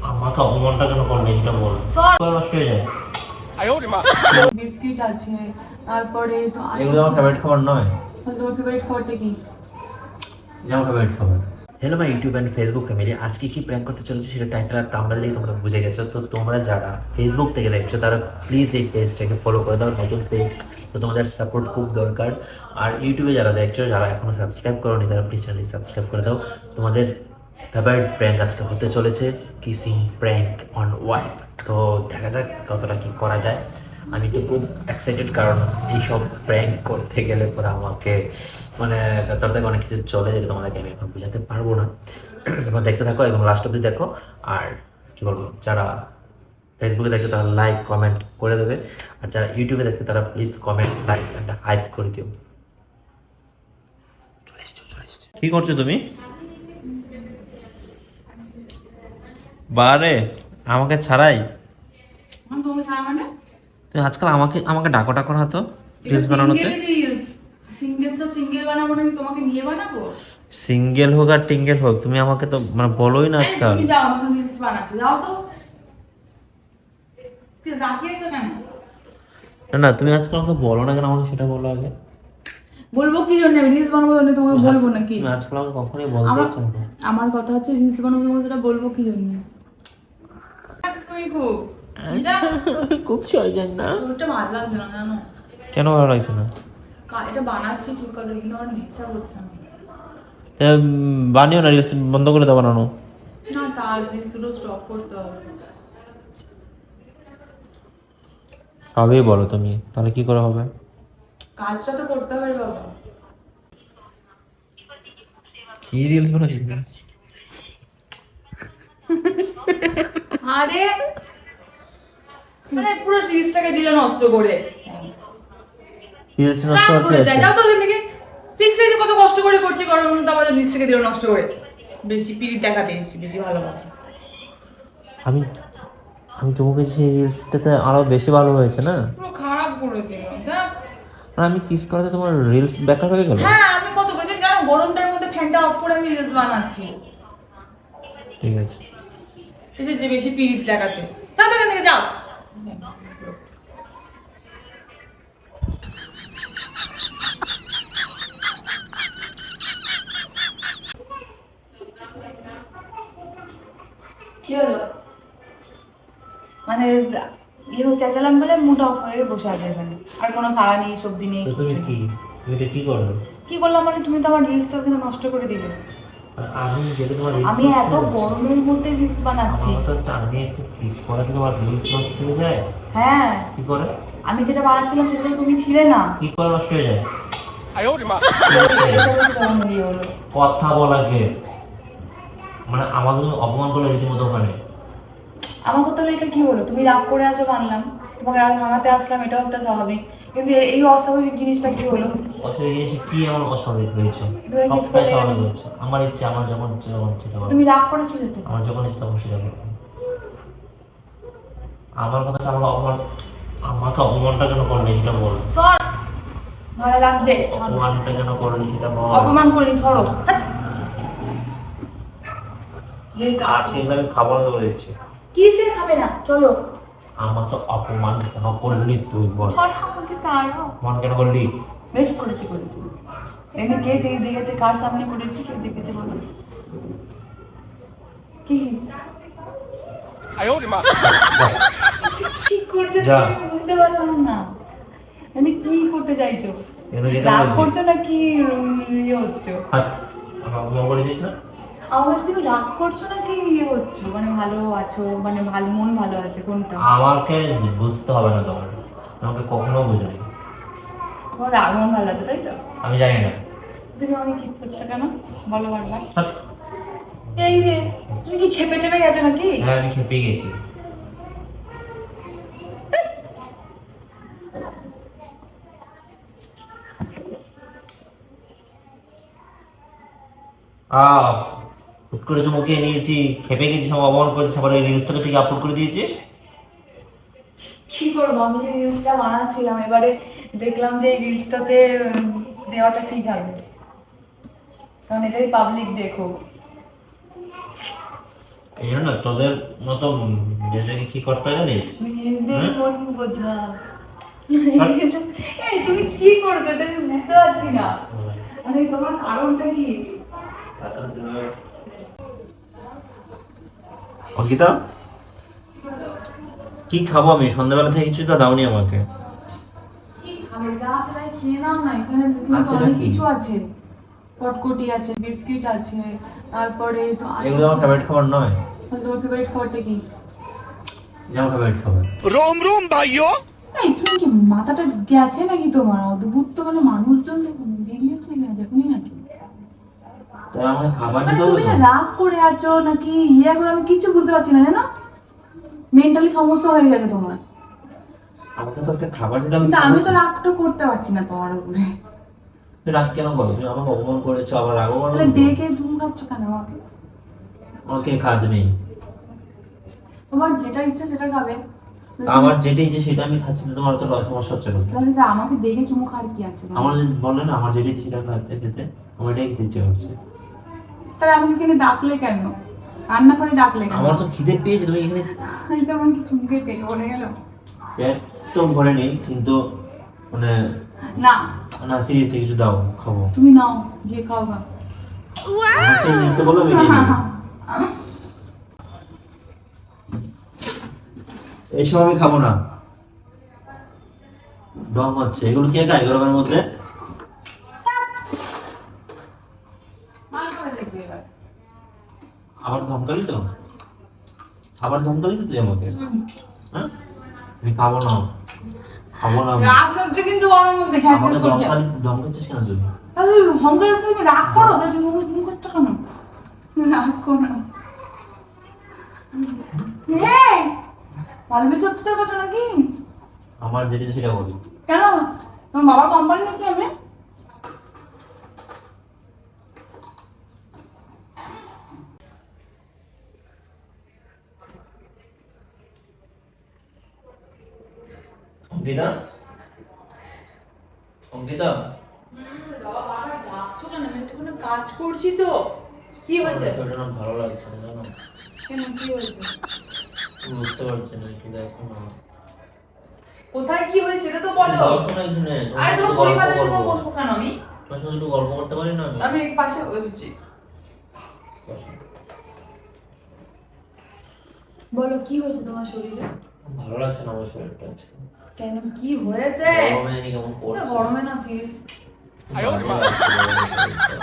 আমাকে অপমানটা কেন করলে এটা বল। নষ্ট হয়ে যায়। বিস্কিট আছে, তারপরে তো এগুলো আমার ফেভারিট খাবার নয়। তাহলে তোমার ফেভারিট খাবারটা কি? এটা আমার ফেভারিট খাবার। Hello my YouTube and Facebook family, আজকে কি প্র্যাঙ্ক করতে চলেছে সেটা টাইটেল আর থাম্বনেল দিয়ে তোমরা বুঝে গেছো। তো তোমরা যারা ফেসবুক থেকে দেখছো তারা প্লিজ এই পেজটাকে ফলো করে দাও, নতুন পেজ, তো তোমাদের সাপোর্ট খুব দরকার। আর ইউটিউবে যারা দেখছো, যারা এখনো সাবস্ক্রাইব করোনি, তারা প্লিজ চ্যানেলটি সাবস্ক্রাইব করে দাও। তোমাদের ফেভারিট প্র্যাঙ্ক আজকে হতে চলেছে কিসিং প্র্যাঙ্ক অন ওয়াইফ। তো দেখা যাক কতটা কি করা যায়। আমি তো খুব এক্সাইটেড, কারণ এইসব প্র্যাঙ্ক করতে গেলে পরে আমাকে মানে ভেতর থেকে অনেক কিছু চলে, যেটা তোমাদেরকে আমি এখন বোঝাতে পারবো না। তোমরা দেখতে থাকো, একদম লাস্ট অব্দি দেখো। আর কি বলবো, যারা ফেসবুকে দেখছো তারা লাইক কমেন্ট করে দেবে, আর যারা ইউটিউবে দেখছো তারা প্লিজ কমেন্ট লাইক একটা হাইপ করে দিও। চলে এসছো। কি করছো তুমি? বারে আমাকে ছাড়াই তোমাকে ছাড়া মানে তুমি আজকাল আমাকে আমাকে ডাকো ডাকো না তো রিলস বানানোতে। সিঙ্গেল বানাবো নাকি তোমাকে নিয়ে বানাবো? সিঙ্গেল হোক আর টিঙ্গেল হোক, তুমি আমাকে তো মানে বলোই না আজকাল। তুমি যাও, আমাকে রিলস বানাচ্ছো, যাও তো। রাখিয়েছো কেন? না তুমি আজকাল আমাকে বলো না কেন, আমাকে সেটা বলো আগে। বলবো কি জন্য? আমি রিলস বানাবো জন্য তোমাকে বলবো নাকি? তুমি আজকাল আমাকে কখনোই বলতে চাইছো না। আমার কথা হচ্ছে রিলস বানাবো, তোমাকে সেটা বলবো কি জন্য? তুমি খুব খুব চলছেন না। ওটা ভালো লাগছে না, জানো? কেন ভালো লাগছে না? এটা বানাচ্ছি ঠিক কথা, কিন্তু আমার ইচ্ছা করছে না। বানিও না, রিলস বন্ধ করে দাও বানানো। না, তার রিলস দুটো স্টপ করতে হবে। কবেই বলো তুমি, তাহলে কি করে হবে? কাজটা তো করতে হবে বাবা। কি রিলস বানাচ্ছি? আরে মানে পুরো রিলসটাকে দিলে নষ্ট করে। রিলস নষ্ট রাগ করতে করে যায়, আছে। যাও তো ওখান থেকে। রিলসটাকে কত কষ্ট করে করছি, গরম তো আমাদের রিলসটাকে দিলে নষ্ট করে। বেশি পিরিত দেখাতে এসেছি, বেশি ভালোবাসি। আমি আমি তোমাকে সেই রিলসটাতে আরো বেশি ভালো হয়েছে না? পুরো খারাপ করে দিল। আর আমি কিস করাতে তোমার রিলস বেকার হয়ে গেল। হ্যাঁ, আমি কত কথা জানো, গরমটার মধ্যে ফ্যানটা অফ করে আমি রিলস বানাচ্ছি। ঠিক আছে। এসে যে বেশি পিরিত দেখাতে, যাও তো এখান থেকে, যাও। কি হলো? মানে চেঁচালাম বলে মুড অফ হয়ে বসে আছে এখানে, আর কোনো সাড়া নেই, সবজি নেই, তো তুমি কিছু নেই। তুমি এটা কি করবে? কি করলাম মানে? তুমি তো আমার রিলসটা কিন্তু নষ্ট করে দিলে। আমি যদি তোমার আমি এত গরমের মধ্যে রিলস বানাচ্ছি। আমার তো হচ্ছে আমি একটু কিস করাতে তোমার রিলস নষ্ট হয়ে যায়। হ্যাঁ, কি করে? আমি যেটা বানাচ্ছিলাম সেটা তো তুমি ছিলে না। কি করে নষ্ট হয়ে যায়? হলো কথা বলাকে মানে আমাকে তুমি অপমান করলে রীতিমতো ওখানে। আমাকে তো এটা কি হলো? তুমি রাগ করে আছো মানলাম, তোমাকে রাগ ভাঙাতে আসলাম, এটাও একটা স্বাভাবিক, কিন্তু এই অস্বাভাবিক জিনিসটা কি হলো? অস্বাভাবিক জিনিস কি এমন অস্বাভাবিক রয়েছে? তুমি kiss সবটাই করলে স্বাভাবিক কেন? হচ্ছে। আমার ইচ্ছে, আমার যখন ইচ্ছে তখন সেটা করবো। তুমি রাগ করেছিলে তো? আমার যখন ইচ্ছে তখন সেটা করবো। আমার কথা হচ্ছে আমাকে অপমানটা কেন করলি সেটা বল। সর, ভালো লাগছে। অপমানটা কেন করলি সেটা বল। অপমান করি, সরো। আজকে কিন্তু আমি খাবো না বলে দিচ্ছি। কিসে খাবে না? চলো। আমাকে অপমান কেন করলি তুই বল। সর, আমাকে তাড়াও। অপমান কেন করলি? বেশ করেছি। এখানে কে দেখেছে? কার সামনে করেছি? কে দেখেছে বলো? কি কি করছে যা। তুমি বুঝতে পারলাম না। মানে কি করতে চাইছো? এটা যেটা রাগ বলছি। করছো না কি ইয়ে হচ্ছে? আমাকে অপমান করেছিস না? আমাকে তুমি রাগ করছো না কি ইয়ে হচ্ছে? মানে ভালো আছো, মানে ভালো, মন ভালো আছে কোনটা? আমাকে বুঝতে হবে না তোমার, আমাকে কখনো বুঝাই। তোমার রাগ, মন ভালো আছে, তাই তো? আমি জানি না। তুমি আমাকে কি করছো কেন বলো বারবার? হাট। এই রে, তুমি কি খেপে টেপে গেছো নাকি? হ্যাঁ আমি খেপে গেছি। হুট করে চুমুকে নিয়েছি, খেপে গেছিস, আমার অপমান করেছিস, আবার এই রিলসটাকে ঠিক আপলোড করে দিয়েছিস। কি করবো? আমি যে রিলসটা বানাচ্ছিলাম, এবারে দেখলাম যে এই রিলসটাতে দেওয়াটা ঠিক হবে, কারণ এটাই পাবলিক দেখো। এই জন্য না তোদের মতো মেয়েদেরকে কি করতে হয় জানিস? মেয়েদের হ্যাঁ? মন বোঝা। এই তুমি কি করছো এটা আমি বুঝতে পারছি না, মানে তোমার কারণটা কি? অঙ্কিতা, কি খাবো আমি? সন্ধ্যাবেলা থেকে কিছু তো দাওনি আমাকে। কি খাবে? যা আছে তাই খেয়ে নাও না, এখানে আচ্ছা, অনেক কি? কিছু আছে। কটকটি আছে, বিস্কিট আছে, তারপরে তো এগুলো আমার ফেভারিট খাবার নয়। তাহলে তোমার ফেভারিট খাবারটা কি? এটা আমার ফেভারিট খাবার। रोम रोम भाइयों। এই তুমি কি মাথাটা গেছে নাকি তোমার? অদ্ভুত তো, মানে মানুষজন বেরিয়েছে না, দেখুনি নাকি? তাই আমাকে খাবার মানে দিতে হবে তুমি তো? না রাগ করে আছো নাকি ইয়ে করে, আমি কিছু বুঝতে পারছি না, জানো? মেন্টালি সমস্যা হয়ে গেছে তোমার। আমাকে তো একটা খাবার দিতে হবে। কিন্তু আমি তো রাগটা করতে পারছি না তোমার উপরে। তুমি রাগ কেন করো? তুমি আমাকে অপমান করেছো, আবার রাগও করো? তাহলে ডেকে তুমি খাচ্ছ কেন আমাকে? আমাকে কাজ নেই। তোমার যেটা ইচ্ছা সেটা খাবে। আমার যেটা ইচ্ছে সেটা আমি খাচ্ছি না, তোমার তো সমস্যা হচ্ছে কোথায়? তাহলে যে আমাকে দেখে চুমু খাওয়ার কি আছে? আমার বললে না, আমার যেটা ইচ্ছে সেটা খাচ্ছে খেতে, আমার এটাই খেতে ইচ্ছে করছে। তাহলে আমাকে এখানে ডাকলে কেন? রান্না করে ডাকলে কেন? আমার তো খিদে পেয়েছে, তুমি এখানে। এই তো আমার কি চুমকে পেট ভরে গেল? পেট তো ভরে নেই, কিন্তু মানে না, না, সিরিয়াসলি কিছু দাও, খাবো। তুমি নাও, যে খাও না। আমাকে নিতে বলো, আমি নিয়ে নেবো। এইসব আমি খাবো না। ডং হচ্ছে, এগুলো কে খায় গরমের মধ্যে? ভালো করে দেখবে এবার। আবার ধমকালি তো? আবার ধমকালি তো তুই আমাকে? হ্যাঁ, আমি খাবো না, খাবো না আমি। রাগ হচ্ছে কিন্তু ওর মধ্যে ঘ্যাস আমাকে ঘ্যাস করছে। ধমকাচ্ছিস কেন তুই? তাহলে হংকার তুমি রাগ করো, তাহলে তুমি মুখ করছো কেন? রাগ করো না। এই ভালোবে সত্যি তো কথা নাকি? আমার যেটা ইচ্ছে সেটা বলি। কেন? তোমার বাবার কোম্পানি নাকি আমি? অঙ্কিতা, অঙ্কিতা, বাবা বাবার ডাকছো কেন? আমি তো কোনো কাজ করছি তো। কি হয়েছে? আমার শরীরটা না ভালো লাগছে না, জানো? কেন, কি হয়েছে? আমি বুঝতে পারছি না, একটু দেখো না। কোথায় কি হয়েছে সেটা তো বলো। বসো না এখানে, আরে তো গল্প শরীর ভালো জন্য করবো। বসবো কেন আমি? তোমার সঙ্গে একটু গল্প করতে পারি না আমি? আমি এই পাশে বসেছি। বসো। বলো কি হয়েছে তোমার শরীরে? ভালো লাগছে না আমার শরীরটা আজকে। কেন, কি হয়েছে? গরমে নাকি কেমন না, পড়ছে। গরমে না, সিরিয়াস। ভালো লাগছে গরমের শরীরটা।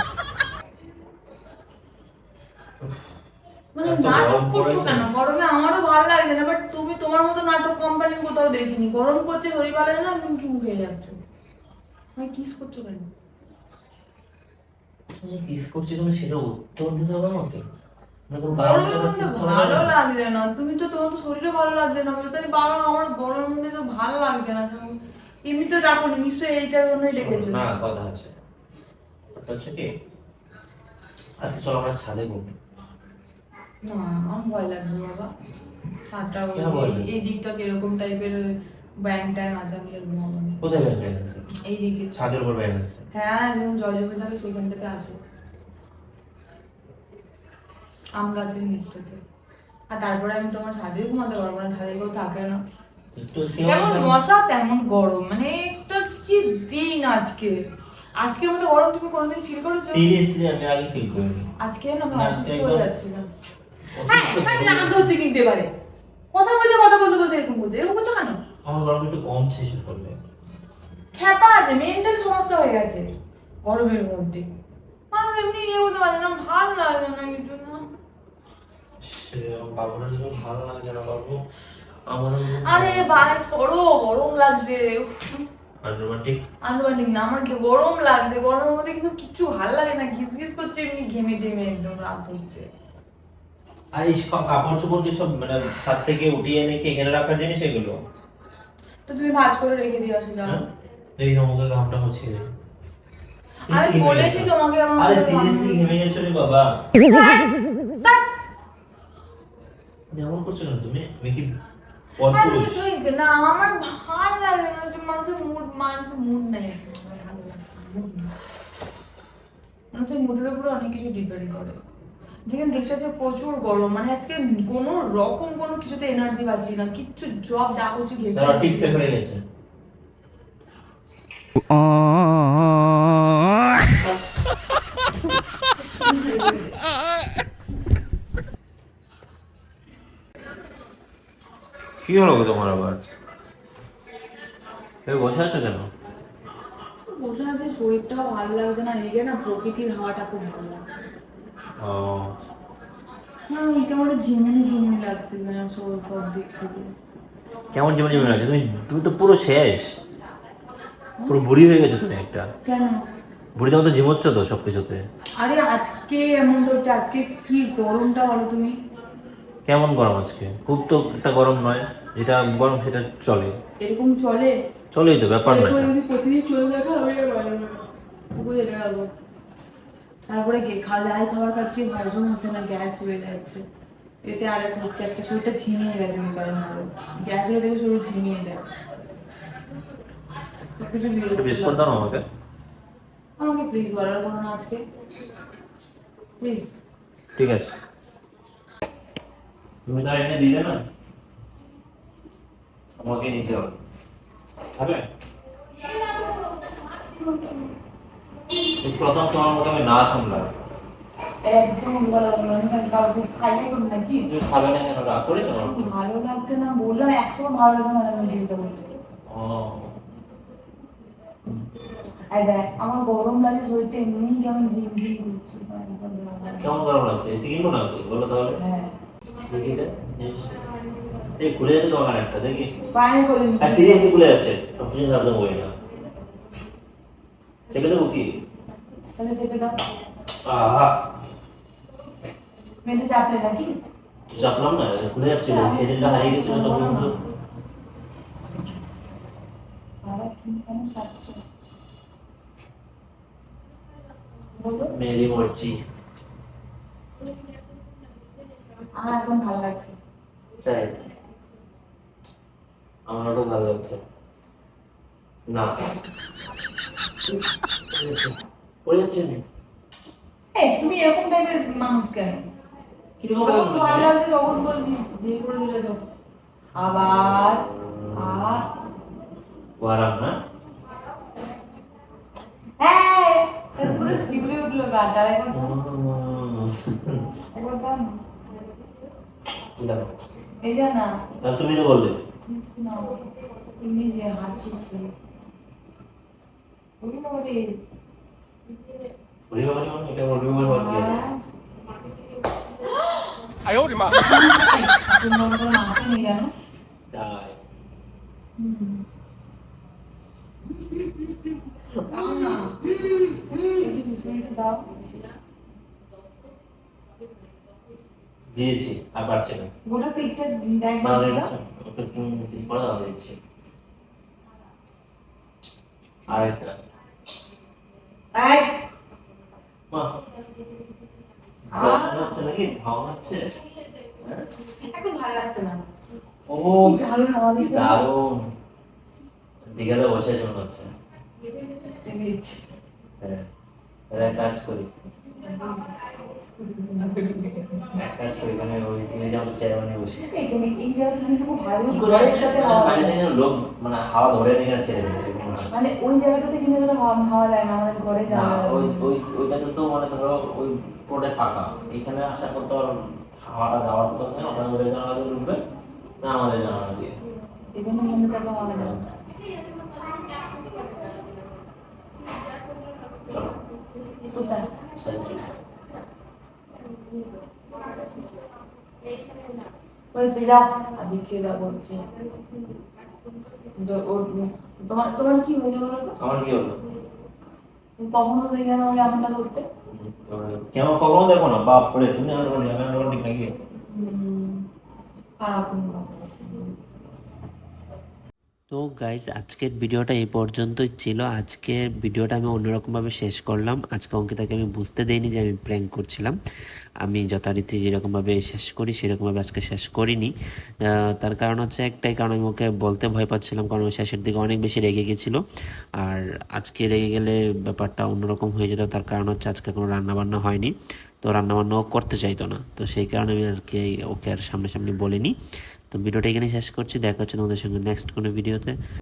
মানে এত নাটক গরম করছো পড়েছে। কেন? গরমে আমারও ভালো লাগছে না, বাট তুমি তোমার মতো নাটক কোম্পানি কোথাও দেখিনি। গরম করছে, শরীর ভালো লাগে না, তুমি চুমু খেয়ে যাচ্ছ। মানে কিস করছো কেন? তুমি কিস করছি, তুমি সেটা উত্তর দিতে হবে আমাকে? মানে কোনো কারণ গরমের ছাড়া মধ্যে kiss করা ভালো যায় না? লাগছে না, তুমি তো, তোমার তো শরীরে ভালো লাগছে না বলে তাই বাবা, আমার গরমের মধ্যে তো ভালো লাগছে না। এমনি তো ডাকো নিশ্চয়ই এইটার জন্যই ডেকেছো। না, কথা আছে। কথা হচ্ছে কি, আজকে চলো আমরা ছাদে ঘুরবো। না, আমার ভয় লাগবে বাবা। ছাদটা কেন ভয় লাগবে? এই দিকটা কিরকম টাইপের ব্যাং ট্যাং আছে, আমি ঘুমাবো না। কোথায় ব্যাংক আছে? এই দিকে। ছাদের উপর ব্যাংক আছে? হ্যাঁ, যেমন জল জমে থাকে সেখানটাতে আছে, আম গাছের নিচটাতে। আর তারপরে আমি তোমার ছাদেও ঘুমাতে পারবো না, ছাদে কেউ থাকে না। একটু যেমন মশা তেমন গরম, মানে একটা কি দিন আজকে। আজকের মতো গরম তুমি কোনোদিন ফিল করেছো? সিরিয়াসলি আমি আগে ফিল করিনি। আজকে না আমি না, অসুস্থ আজকে হয়ে একদম- যাচ্ছিলাম। হ্যাঁ, আমি রাগ হচ্ছে কিন্তু এবারে। কথা বলতে বলতে এরকম করছে, এরকম করছো কেন? আমার গরম একটু কমছে এসব করলে। খ্যাপা আছে, মেন্টাল সমস্যা হয়ে গেছে গরমের মধ্যে। মানুষ এমনি ইয়ে বলতে পারে না, ভালো লাগে না কিছু না। সে আমার বাবুরা যখন ভালো লাগছে না বাবু, আমার আরে ভাই সরো, গরম লাগছে। রোমান্টিক। আনুমানিক না, আমার কি গরম লাগছে, গরমের মধ্যে কিছু কিচ্ছু ভালো লাগে না, ঘিস ঘিস করছে এমনি ঘেমে টেমে, একদম রাত হচ্ছে। আর এই সব কাপড় চোপড় কি সব মানে ছাদ থেকে উঠিয়ে এনে কি এখানে রাখার জিনিস এগুলো? তো তুমি ভাঁজ করে রেখে দিয়ে আসো, যাও। হ্যাঁ? দেখি আমাকে ঘামটা মুছিয়ে দে। আরে বলেছি তোমাকে আমার আরে মধ্যে সিরিয়াসলি ঘাম- ঘেমে গেছো রে বাবা। ধ্যাৎ। এমন করছো না তুমি? আমি কি আরে পরপুরুষ? তুমি না, আমার ভালো লাগে না, তুমি মানুষের মুড নেই। মানুষের মুডের উপরে অনেক কিছু ডিপেন্ড করে। যেখানে দেখছি আজকে প্রচুর গরম, মানে আজকে কোনো রকম কোনো কিছুতে এনার্জি পাচ্ছি না, কিচ্ছু জব যা করছি ঘেসে তারা টিকটক হয়ে গেছে। কি হলো গো তোমার আবার? এই বসে আছো কেন? বসে আছে, শরীরটাও ভালো লাগছে না, এদিকে না প্রকৃতির হাওয়াটা খুব ভালো লাগছে। ও, না কেমন একটা ঝিমুনি ঝিমুনি লাগছে যেন সব সব দিক থেকে। কেমন জীবন জীবন আছে? তুমি তুমি তো পুরো শেষ, পুরো বুড়ি হয়ে গেছো তুমি একটা। কেন? বুড়িতে মতো ঝিমোচ্ছ তো সবকিছুতে। আরে আজকে এমনটা হচ্ছে, আজকে কি গরমটা বলো তুমি। কেমন গরম আজকে? খুব তো একটা গরম নয়, যেটা গরম সেটা চলে। এরকম চলে? চলেই তো, ব্যাপার না এরকম এটা। যদি প্রতিদিন চলে থাকে আমি আর পারবো না। বুঝে যাবো। তারপরে যাই খাবার খাচ্ছি হজম হচ্ছে না, গ্যাস হয়ে যাচ্ছে। এতে আরেক হচ্ছে একটা, শরীরটা ঝিমিয়ে গেছে কয়েকদিন ধরে। গ্যাস হয়ে দেখে শরীর ঝিমিয়ে যায়। সবকিছু একটু বিরক্ত বিস্কুট দাও না আমাকে। আমাকে প্লিজ অর্ডার করো না আজকে, প্লিজ। ঠিক আছে, তুমি তো এনে দিলে না, আমাকে নিতে হবে। হবে এই প্রথম তোমার মুখে আমি না শুনলাম। একদম ভালো লাগলো না, আমি কাউকে খাইয়ে করবো নাকি? তুমি খাবে না কেন? রাগ করেছো আমার উপর? ভালো লাগছে না বললাম, 100 ভালো লাগে না, আমি জিজ্ঞাসা করছি। ও, আর দেখ আমার গরম লাগে, শরীরটা এমনি কেমন ঝিমঝিম করছে, একদম ভালো লাগে না। কেমন গরম লাগছে? এসি কিনবো না কি বলো তাহলে? হ্যাঁ দেখি এটা। এই খুলে যাচ্ছে তোমার কানেরটা দেখি। বাইরে করে আর সিরিয়াসলি খুলে যাচ্ছে, কিছু ভাবতে বই না। চেপে দেবো কি? তাহলে চেপে দাও। আহা, মেয়েটা চাপলে নাকি? তো চাপলাম না, খুলে যাচ্ছিল, সেদিনটা হারিয়ে গেছিল তখন তো। বাবা তুমি কেন চাপছো? বলো। মেরি মর্জি। আমার এখন ভালো লাগছে। চাই, আমারও ভালো লাগছে না। পড়ে যাচ্ছে না। এই তুমি এরকম টাইপের মানুষ কেন? কিরকম যখন ভাবে ভালো বলছো? লাগছে তখন বলছি, যে করে দিলে তো আবার ওয়ারাম না? হ্যাঁ পুরো শিউরে উঠলো গাটা এখন। একবার দাও না। কি লাগবে? এই যা না, তাহলে তুমি তো বললে। না তুমি যে হাঁচিস ওই না ওরে। ওরে বাবা রে বাবা, এটা ওরে বাবা বাদ দিয়ে দাও। 哎呦我的妈！ তুমি মনে করো মাংস নিয়ে জানো। তাই। দাও না একটু দুশো দাও। দিয়েছি, আর পারছি না। গোটা পিঠটা দেখ না দাও। দিচ্ছি, একটু পিস করে দাও, দিচ্ছি। আরেকটা। এই মা, ভালো হচ্ছে নাকি? ভালো হচ্ছে? হ্যাঁ? এখন ভালো লাগছে না। ও, কি দারুণ হাওয়া কি দিচ্ছে। দারুণ। দীঘাতে বসে আছে মনে হচ্ছে। দেখেছি। হ্যাঁ, তাহলে এক কাজ করি, এখানে ওই সিমে যেমন চেয়ার বানিয়ে বসি। এখানে এই জায়গাটা কিন্তু খুব ভালো, কি করে ঘরের আসে? সাথে মানে হাওয়া বাইরে লাগে। থেকে লোক মানে হাওয়া ধরে নিয়ে ছেড়ে দেবে, এরকম মনে হচ্ছে। মানে ওই জায়গাটাতে কিন্তু ধরো হাওয়া হাওয়া যায় না, আমাদের ঘরে না, যাওয়া ওইটাতে তো মনে ধরো ওই পুরোটাই ফাঁকা। এখানে আসার পর তো আর হাওয়াটা যাওয়ার কথা নয়, ওটা ওদের জানালা দিয়ে ঢুকবে না আমাদের জানালা দিয়ে। এই জন্য এখানে তো হবে না। চলো, কোথায়? সাইড চলো। বলছি যাও আজকে খেয়ে দাও বলছি। তোমার তোমার কি হয়েছে বলো তো? আমার কি হলো? তুমি কখনো তো এখানে ওই এমনটা করতে। কেন কখনো দেখো না? বাপ রে, তুমি আমার ঠিক নাকি? খারাপ না। তো গাইজ আজকের ভিডিওটা এই পর্যন্তই ছিল। আজকের ভিডিওটা আমি অন্যরকমভাবে শেষ করলাম। আজকে অঙ্কিতাকে আমি বুঝতে দেইনি যে আমি প্র্যাঙ্ক করছিলাম। আমি যথারীতি যেরকমভাবে শেষ করি সেরকমভাবে আজকে শেষ করিনি। তার কারণ হচ্ছে একটাই, কারণ আমি ওকে বলতে ভয় পাচ্ছিলাম, কারণ ও শেষের দিকে অনেক বেশি রেগে গেছিলো। আর আজকে রেগে গেলে ব্যাপারটা অন্যরকম হয়ে যেত। তার কারণ হচ্ছে আজকে কোনো রান্নাবান্না হয়নি। তো রান্নাবান্নাও করতে চাইতো না, তো সেই কারণে আমি আর কি ওকে আর সামনাসামনি বলিনি। তো ভিডিওটা এখানে শেষ করছি, দেখা হচ্ছে তোমাদের সঙ্গে নেক্সট কোনো ভিডিওতে।